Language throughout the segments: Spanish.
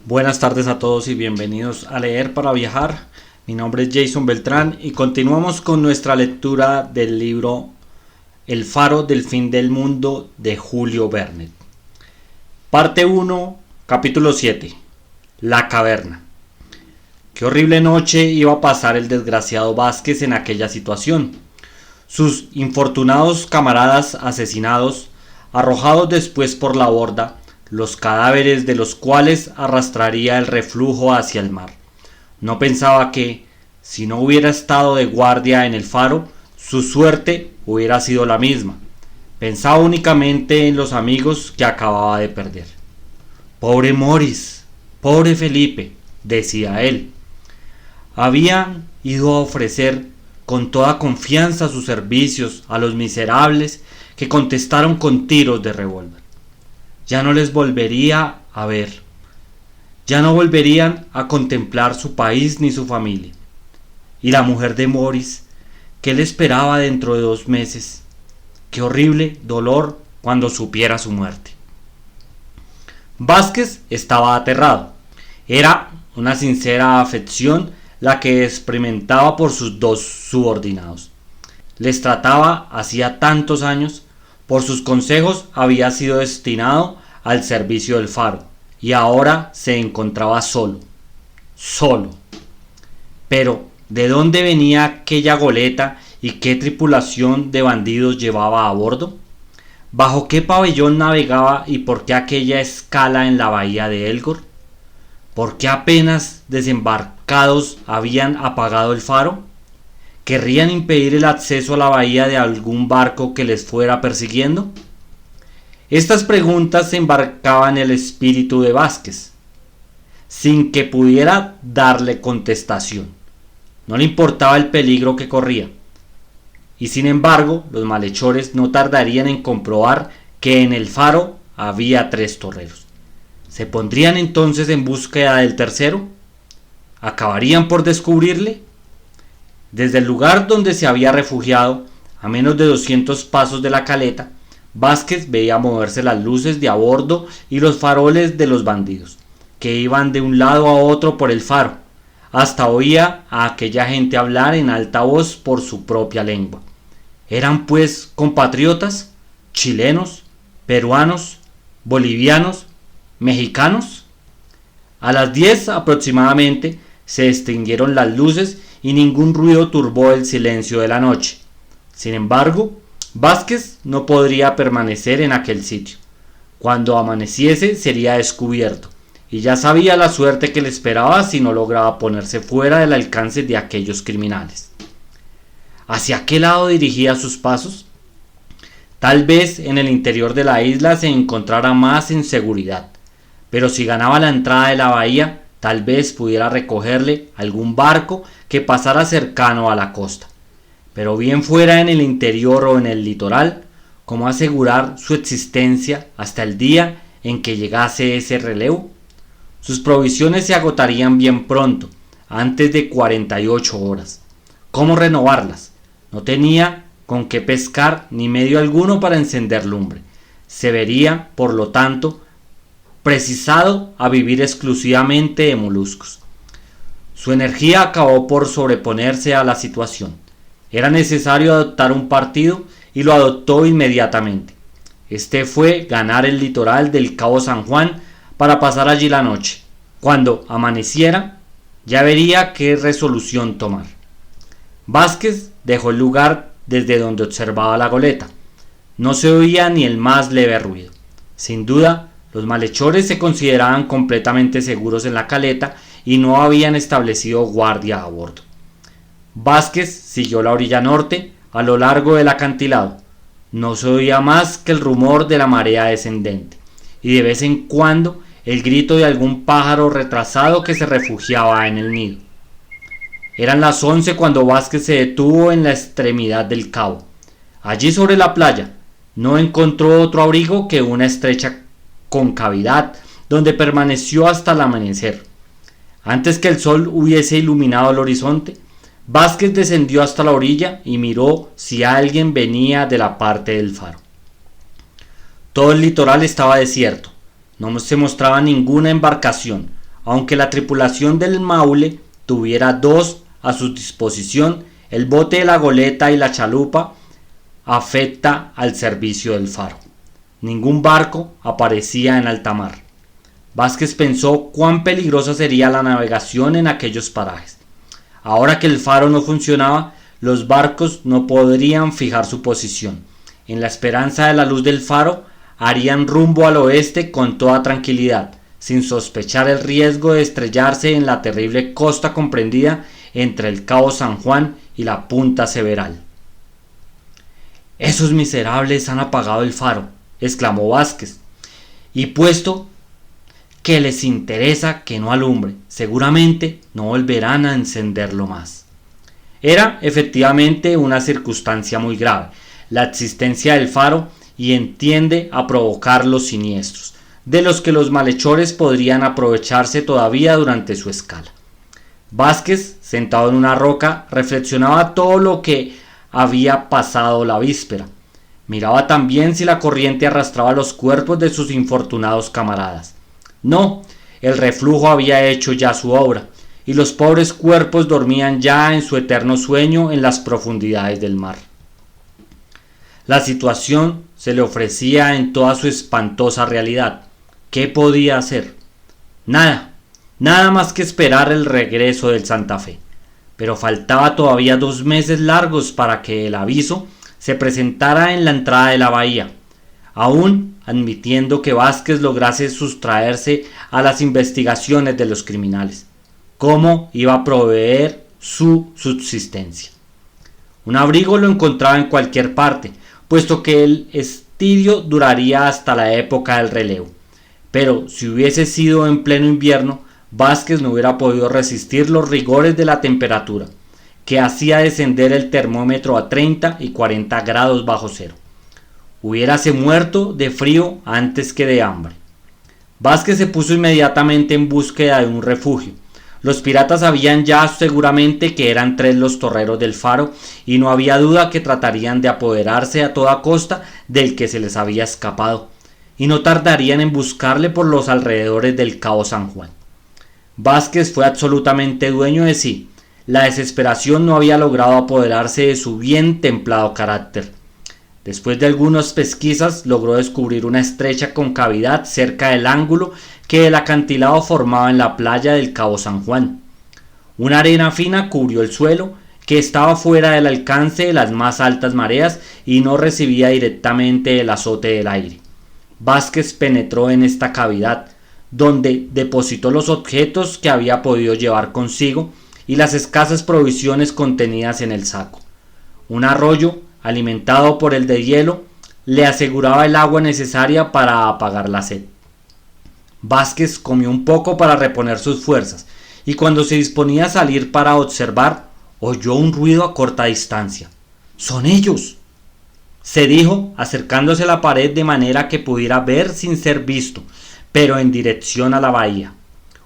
Buenas tardes a todos y bienvenidos a Leer para Viajar. Mi nombre es Jason Beltrán y continuamos con nuestra lectura del libro El faro del fin del mundo de Julio Verne. Parte 1, capítulo 7. La caverna. Qué horrible noche iba a pasar el desgraciado Vázquez en aquella situación. Sus infortunados camaradas asesinados, arrojados después por la borda, los cadáveres de los cuales arrastraría el reflujo hacia el mar. No pensaba que, si no hubiera estado de guardia en el faro, su suerte hubiera sido la misma. Pensaba únicamente en los amigos que acababa de perder. Pobre Morris, pobre Felipe, decía él. Habían ido a ofrecer con toda confianza sus servicios a los miserables que contestaron con tiros de revólver. Ya no les volvería a ver. Ya no volverían a contemplar su país ni su familia. Y la mujer de Morris, ¿qué le esperaba dentro de 2 meses? Qué horrible dolor cuando supiera su muerte. Vázquez estaba aterrado. Era una sincera afección la que experimentaba por sus 2 subordinados. Les trataba hacía tantos años. Por sus consejos había sido destinado al servicio del faro y ahora se encontraba solo. Pero, ¿de dónde venía aquella goleta y qué tripulación de bandidos llevaba a bordo? ¿Bajo qué pabellón navegaba y por qué aquella escala en la bahía de Elgor? ¿Por qué apenas desembarcados habían apagado el faro? ¿Querrían impedir el acceso a la bahía de algún barco que les fuera persiguiendo? Estas preguntas embarcaban el espíritu de Vázquez, sin que pudiera darle contestación. No le importaba el peligro que corría. Y sin embargo, los malhechores no tardarían en comprobar que en el faro había 3 toreros. ¿Se pondrían entonces en búsqueda del tercero? ¿Acabarían por descubrirle? Desde el lugar donde se había refugiado, a menos de 200 pasos de la caleta, Vázquez veía moverse las luces de a bordo y los faroles de los bandidos, que iban de un lado a otro por el faro. Hasta oía a aquella gente hablar en alta voz por su propia lengua. ¿Eran pues compatriotas? ¿Chilenos? ¿Peruanos? ¿Bolivianos? ¿Mexicanos? A las 10 aproximadamente se extinguieron las luces y ningún ruido turbó el silencio de la noche. Sin embargo, Vázquez no podría permanecer en aquel sitio. Cuando amaneciese sería descubierto, y ya sabía la suerte que le esperaba si no lograba ponerse fuera del alcance de aquellos criminales. ¿Hacia qué lado dirigía sus pasos? Tal vez en el interior de la isla se encontrara más en seguridad, pero si ganaba la entrada de la bahía, tal vez pudiera recogerle algún barco que pasara cercano a la costa. Pero bien fuera en el interior o en el litoral, ¿cómo asegurar su existencia hasta el día en que llegase ese relevo? Sus provisiones se agotarían bien pronto, antes de 48 horas. ¿Cómo renovarlas? No tenía con qué pescar ni medio alguno para encender lumbre. Se vería, por lo tanto, precisado a vivir exclusivamente de moluscos. Su energía acabó por sobreponerse a la situación. Era necesario adoptar un partido y lo adoptó inmediatamente. Este fue ganar el litoral del Cabo San Juan para pasar allí la noche. Cuando amaneciera, ya vería qué resolución tomar. Vázquez dejó el lugar desde donde observaba la goleta. No se oía ni el más leve ruido. Sin duda, los malhechores se consideraban completamente seguros en la caleta y no habían establecido guardia a bordo. Vázquez siguió la orilla norte a lo largo del acantilado. No se oía más que el rumor de la marea descendente y de vez en cuando el grito de algún pájaro retrasado que se refugiaba en el nido. Eran las 11 cuando Vázquez se detuvo en la extremidad del cabo. Allí sobre la playa no encontró otro abrigo que una estrecha concavidad donde permaneció hasta el amanecer. Antes que el sol hubiese iluminado el horizonte, Vázquez descendió hasta la orilla y miró si alguien venía de la parte del faro. Todo el litoral estaba desierto. No se mostraba ninguna embarcación, Aunque la tripulación del Maule tuviera 2 a su disposición, el bote de la goleta y la chalupa afecta al servicio del faro. Ningún barco aparecía en alta mar. Vázquez pensó cuán peligrosa sería la navegación en aquellos parajes. Ahora que el faro no funcionaba, los barcos no podrían fijar su posición. En la esperanza de la luz del faro, harían rumbo al oeste con toda tranquilidad, sin sospechar el riesgo de estrellarse en la terrible costa comprendida entre el Cabo San Juan y la Punta Several. «Esos miserables han apagado el faro», exclamó Vázquez, «y puesto que les interesa que no alumbre, seguramente no volverán a encenderlo más». Era efectivamente una circunstancia muy grave, la existencia del faro, y tiende a provocar los siniestros, de los que los malhechores podrían aprovecharse todavía durante su escala. Vázquez, sentado en una roca, reflexionaba todo lo que había pasado la víspera. Miraba también si la corriente arrastraba los cuerpos de sus infortunados camaradas. No, el reflujo había hecho ya su obra, y los pobres cuerpos dormían ya en su eterno sueño en las profundidades del mar. La situación se le ofrecía en toda su espantosa realidad. ¿Qué podía hacer? Nada más que esperar el regreso del Santa Fe. Pero faltaba todavía 2 meses largos para que el aviso se presentara en la entrada de la bahía. Aún admitiendo que Vázquez lograse sustraerse a las investigaciones de los criminales, ¿cómo iba a proveer su subsistencia? Un abrigo lo encontraba en cualquier parte, puesto que el estidio duraría hasta la época del relevo. Pero si hubiese sido en pleno invierno, Vázquez no hubiera podido resistir los rigores de la temperatura, que hacía descender el termómetro a 30 y 40 grados bajo cero. Hubiérase muerto de frío antes que de hambre. Vázquez se puso inmediatamente en búsqueda de un refugio. Los piratas sabían ya seguramente que eran 3 los torreros del faro, y no había duda que tratarían de apoderarse a toda costa del que se les había escapado, y no tardarían en buscarle por los alrededores del Cabo San Juan. Vázquez fue absolutamente dueño de sí. La desesperación no había logrado apoderarse de su bien templado carácter. Después de algunas pesquisas, logró descubrir una estrecha concavidad cerca del ángulo que el acantilado formaba en la playa del Cabo San Juan. Una arena fina cubrió el suelo, que estaba fuera del alcance de las más altas mareas y no recibía directamente el azote del aire. Vázquez penetró en esta cavidad, donde depositó los objetos que había podido llevar consigo y las escasas provisiones contenidas en el saco. Un arroyo, alimentado por el de hielo, le aseguraba el agua necesaria para apagar la sed. Vázquez comió un poco para reponer sus fuerzas, y cuando se disponía a salir para observar, oyó un ruido a corta distancia. «¡Son ellos!», se dijo, acercándose a la pared de manera que pudiera ver sin ser visto, pero en dirección a la bahía.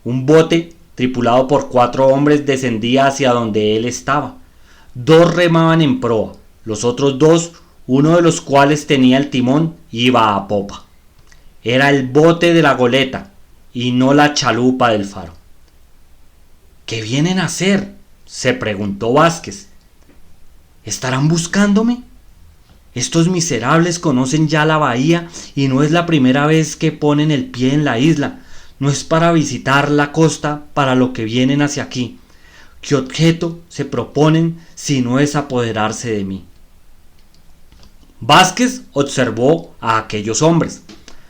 Un bote, tripulado por 4 hombres, descendía hacia donde él estaba. 2 remaban en proa, los otros 2, uno de los cuales tenía el timón, iba a popa. Era el bote de la goleta y no la chalupa del faro. «¿Qué vienen a hacer?», se preguntó Vázquez. «¿Estarán buscándome? Estos miserables conocen ya la bahía y no es la primera vez que ponen el pie en la isla. No es para visitar la costa para lo que vienen hacia aquí. ¿Qué objeto se proponen si no es apoderarse de mí?». Vázquez observó a aquellos hombres.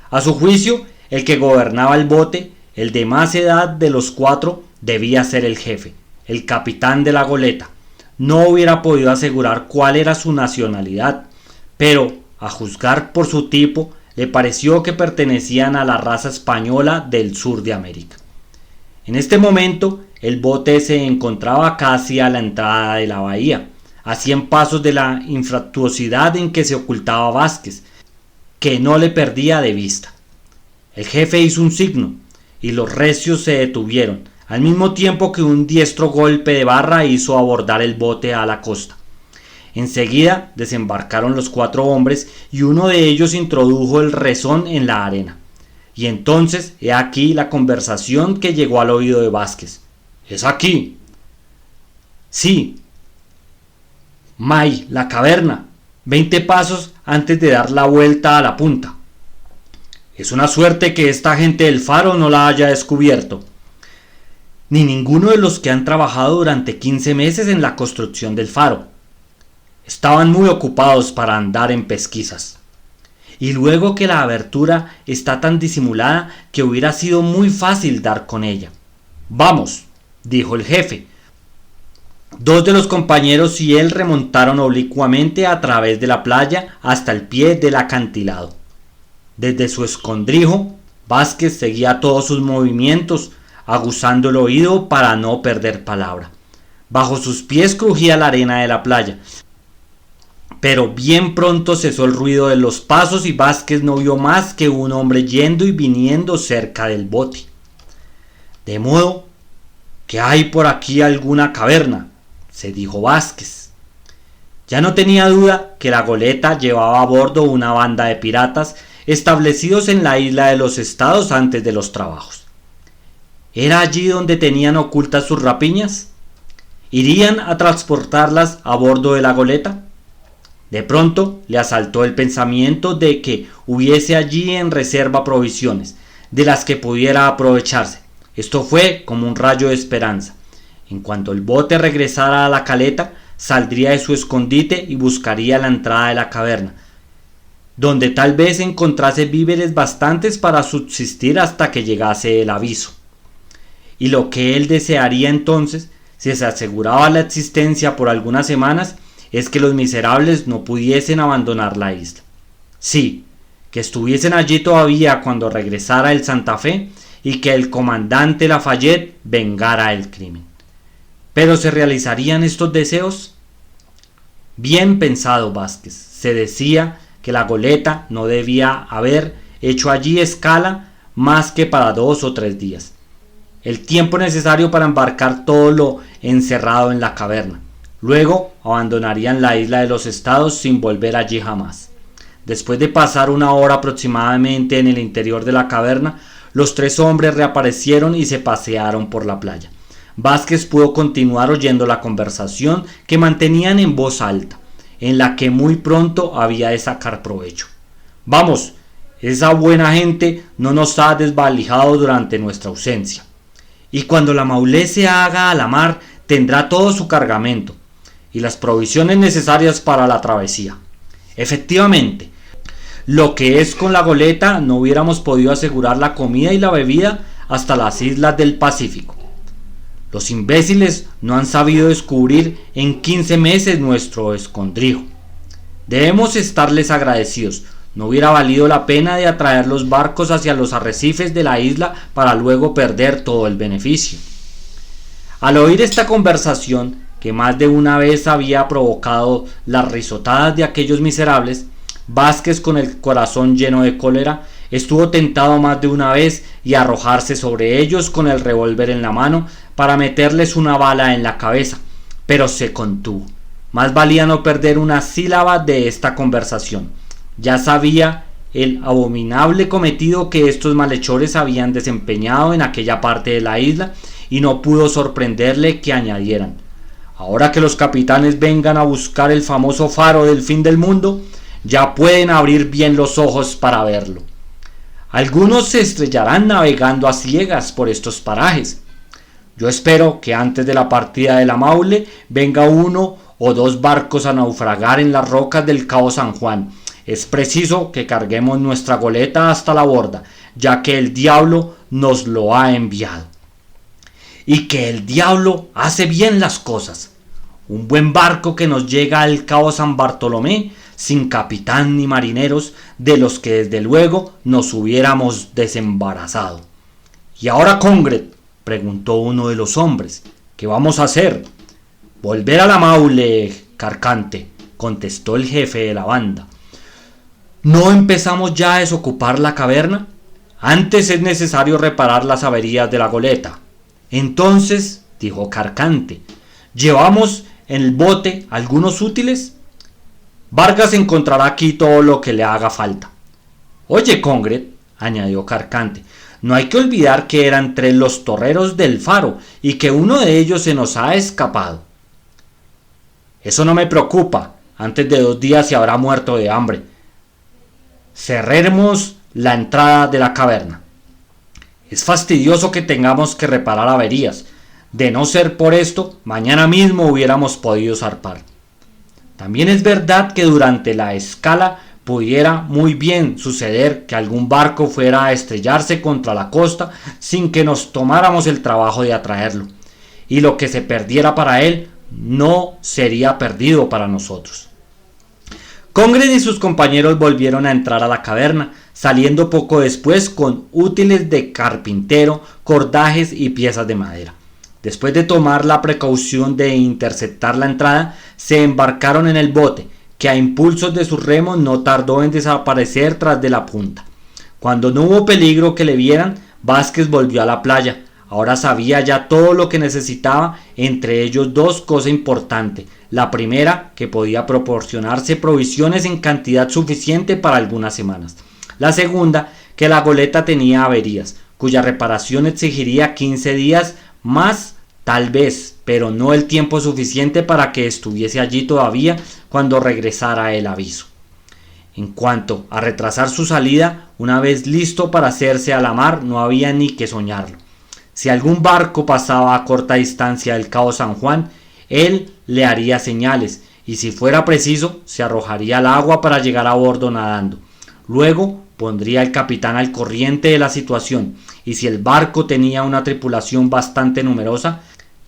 A su juicio, el que gobernaba el bote, el de más edad de los 4, debía ser el jefe, el capitán de la goleta. No hubiera podido asegurar cuál era su nacionalidad, pero, a juzgar por su tipo, le pareció que pertenecían a la raza española del sur de América. En este momento, el bote se encontraba casi a la entrada de la bahía, a 100 pasos de la infractuosidad en que se ocultaba Vázquez, que no le perdía de vista. El jefe hizo un signo, y los recios se detuvieron, al mismo tiempo que un diestro golpe de barra hizo abordar el bote a la costa. Enseguida desembarcaron los 4 hombres y uno de ellos introdujo el rezón en la arena. Y entonces he aquí la conversación que llegó al oído de Vázquez. «¿Es aquí?» «Sí». «May, la caverna, 20 pasos antes de dar la vuelta a la punta». «Es una suerte que esta gente del faro no la haya descubierto». «Ni ninguno de los que han trabajado durante 15 meses en la construcción del faro. Estaban muy ocupados para andar en pesquisas. Y luego que la abertura está tan disimulada que hubiera sido muy fácil dar con ella». «Vamos», dijo el jefe. 2 de los compañeros y él remontaron oblicuamente a través de la playa hasta el pie del acantilado. Desde su escondrijo, Vázquez seguía todos sus movimientos, aguzando el oído para no perder palabra. Bajo sus pies crujía la arena de la playa, pero bien pronto cesó el ruido de los pasos y Vázquez no vio más que un hombre yendo y viniendo cerca del bote. «De modo que hay por aquí alguna caverna», se dijo Vázquez. Ya no tenía duda que la goleta llevaba a bordo una banda de piratas establecidos en la isla de los Estados antes de los trabajos. ¿Era allí donde tenían ocultas sus rapiñas? ¿Irían a transportarlas a bordo de la goleta? De pronto le asaltó el pensamiento de que hubiese allí en reserva provisiones, de las que pudiera aprovecharse. Esto fue como un rayo de esperanza. En cuanto el bote regresara a la caleta, saldría de su escondite y buscaría la entrada de la caverna, donde tal vez encontrase víveres bastantes para subsistir hasta que llegase el aviso. Y lo que él desearía entonces, si se aseguraba la existencia por algunas semanas, es que los miserables no pudiesen abandonar la isla. Sí, que estuviesen allí todavía cuando regresara el Santa Fe y que el comandante Lafayette vengara el crimen. ¿Pero se realizarían estos deseos? Bien pensado Vázquez. Se decía que la goleta no debía haber hecho allí escala más que para 2 o 3 días. El tiempo necesario para embarcar todo lo encerrado en la caverna. Luego abandonarían la isla de los Estados sin volver allí jamás. Después de pasar 1 hora aproximadamente en el interior de la caverna, los 3 hombres reaparecieron y se pasearon por la playa. Vázquez pudo continuar oyendo la conversación que mantenían en voz alta, en la que muy pronto había de sacar provecho. «Vamos, esa buena gente no nos ha desvalijado durante nuestra ausencia. Y cuando la Maulé se haga a la mar, tendrá todo su cargamento y las provisiones necesarias para la travesía. Efectivamente, lo que es con la goleta, no hubiéramos podido asegurar la comida y la bebida hasta las islas del Pacífico. Los imbéciles no han sabido descubrir en 15 meses nuestro escondrijo. Debemos estarles agradecidos. No hubiera valido la pena de atraer los barcos hacia los arrecifes de la isla para luego perder todo el beneficio». Al oír esta conversación, que más de una vez había provocado las risotadas de aquellos miserables, Vázquez, con el corazón lleno de cólera, estuvo tentado más de una vez y arrojarse sobre ellos con el revólver en la mano para meterles una bala en la cabeza, pero se contuvo. Más valía no perder una sílaba de esta conversación. Ya sabía el abominable cometido que estos malhechores habían desempeñado en aquella parte de la isla y no pudo sorprenderle que añadieran: «Ahora que los capitanes vengan a buscar el famoso faro del fin del mundo, ya pueden abrir bien los ojos para verlo. Algunos se estrellarán navegando a ciegas por estos parajes. Yo espero que antes de la partida de la Maule venga 1 o 2 barcos a naufragar en las rocas del Cabo San Juan. Es preciso que carguemos nuestra goleta hasta la borda, ya que el diablo nos lo ha enviado. Y que el diablo hace bien las cosas. Un buen barco que nos llega al Cabo San Bartolomé, sin capitán ni marineros, de los que desde luego nos hubiéramos desembarazado». «¿Y ahora, Congret?», preguntó uno de los hombres, «¿qué vamos a hacer?». «Volver a la Maule, Carcante», contestó el jefe de la banda. «¿No empezamos ya a desocupar la caverna? Antes es necesario reparar las averías de la goleta». «Entonces», dijo Carcante, «¿llevamos en el bote algunos útiles?». «Vargas encontrará aquí todo lo que le haga falta». «Oye, Congret, añadió Carcante. No hay que olvidar que eran 3 los torreros del Faro y que uno de ellos se nos ha escapado. Eso no me preocupa. Antes de 2 días se habrá muerto de hambre. Cerremos la entrada de la caverna. Es fastidioso que tengamos que reparar averías. De no ser por esto, mañana mismo hubiéramos podido zarpar. También es verdad que durante la escala pudiera muy bien suceder que algún barco fuera a estrellarse contra la costa sin que nos tomáramos el trabajo de atraerlo, y lo que se perdiera para él no sería perdido para nosotros. Congred y sus compañeros volvieron a entrar a la caverna, saliendo poco después con útiles de carpintero, cordajes y piezas de madera. Después de tomar la precaución de interceptar la entrada, se embarcaron en el bote, que a impulsos de sus remos no tardó en desaparecer tras de la punta. Cuando no hubo peligro que le vieran, Vázquez volvió a la playa. Ahora sabía ya todo lo que necesitaba, entre ellos 2 cosas importantes. La primera, que podía proporcionarse provisiones en cantidad suficiente para algunas semanas. La segunda, que la goleta tenía averías, cuya reparación exigiría 15 días más tal vez, pero no el tiempo suficiente para que estuviese allí todavía cuando regresara el aviso. En cuanto a retrasar su salida, una vez listo para hacerse a la mar, no había ni que soñarlo. Si algún barco pasaba a corta distancia del Cabo San Juan, él le haría señales, y si fuera preciso, se arrojaría al agua para llegar a bordo nadando. Luego pondría al capitán al corriente de la situación, y si el barco tenía una tripulación bastante numerosa,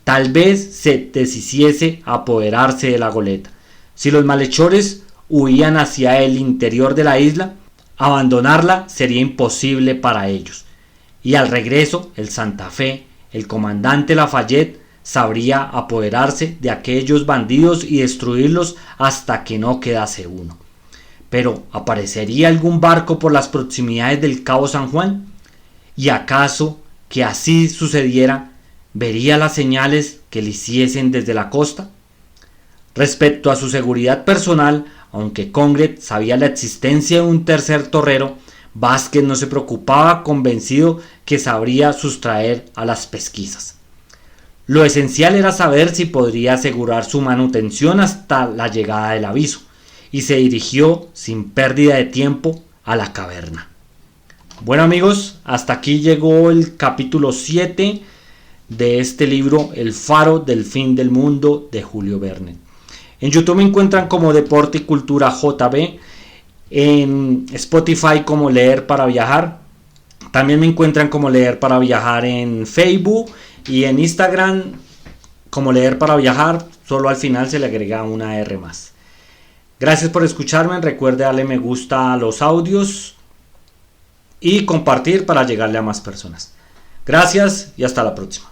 tal vez se deshiciese a apoderarse de la goleta. Si los malhechores huían hacia el interior de la isla, abandonarla sería imposible para ellos. Y al regreso, el Santa Fe, el comandante Lafayette, sabría apoderarse de aquellos bandidos y destruirlos hasta que no quedase uno. Pero ¿aparecería algún barco por las proximidades del Cabo San Juan? ¿Y acaso que así sucediera, vería las señales que le hiciesen desde la costa? Respecto a su seguridad personal, aunque Congred sabía la existencia de un tercer torrero, Vázquez no se preocupaba, convencido que sabría sustraer a las pesquisas. Lo esencial era saber si podría asegurar su manutención hasta la llegada del aviso, y se dirigió sin pérdida de tiempo a la caverna. Bueno amigos, hasta aquí llegó el capítulo 7 de este libro, El Faro del Fin del Mundo, de Julio Verne. En YouTube me encuentran como Deporte y Cultura JB, en Spotify como Leer para Viajar, también me encuentran como Leer para Viajar en Facebook, y en Instagram como Leer para Viajar, solo al final se le agrega una R más. Gracias por escucharme, recuerde darle me gusta a los audios y compartir para llegarle a más personas. Gracias y hasta la próxima.